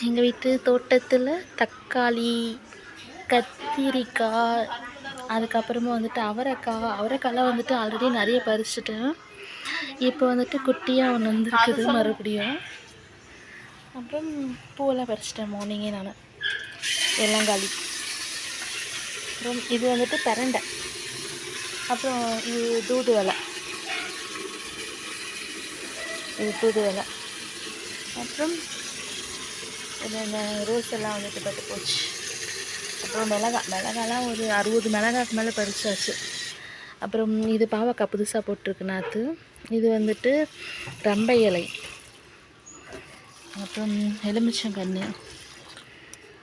எங்கள் வீட்டு தோட்டத்தில் தக்காளி, கத்திரிக்காய், அதுக்கப்புறமா வந்துட்டு அவரைக்காலாம் வந்துட்டு ஆல்ரெடி நிறைய பறிச்சுட்டேன். இப்போ வந்துட்டு குட்டியாக ஒன்று வந்துருக்குது மறுபடியும். அப்புறம் பூவெல்லாம் பறிச்சிட்டேன் மார்னிங்கே நான், எல்லாம் காலி. அப்புறம் இது வந்துட்டு பிரண்டை. அப்புறம் இது தூதுவளை, அப்புறம் இந்த ரோஸ் எல்லாம் வந்துட்டு பட்டு போச்சு. அப்புறம் மிளகாலாம் ஒரு 60 மிளகாக்கு மேலே பறிச்சாச்சு. அப்புறம் இது பாவக்காய் புதுசாக போட்டிருக்கு நாற்று. இது வந்துட்டு ரம்பை இலை, அப்புறம் எலுமிச்சங்கன்று,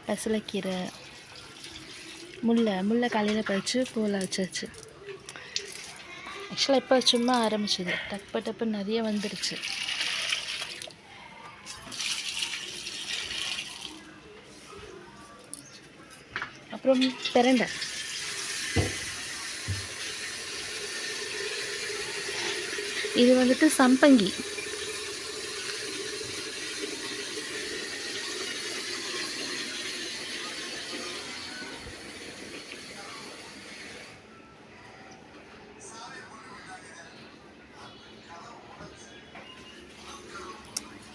பசலைக்கீரை, முல்லை காலையில் பறித்து பூவில் வச்சாச்சு. ஆக்சுவலாக இப்போ சும்மா ஆரம்பிச்சது, டப்புன்னு நிறைய வந்துடுச்சு. அப்புறம் பிரண்டை, இது வந்துட்டு சம்பங்கி.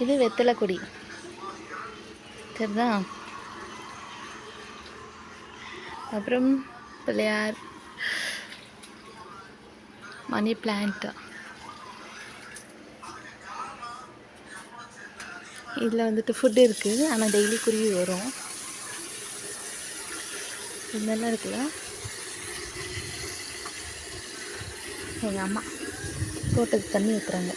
இது வெத்தலை கொடி சரிதா. அப்புறம் பிள்ளையார், மணி பிளான்ட். இதில் வந்துட்டு ஃபுட் இருக்குது, ஆனால் டெய்லி குருவி வரும். இதெல்லாம் இருக்குல்ல, எங்கள் அம்மா தோட்டத்துக்கு தண்ணி ஊற்றுறாங்க.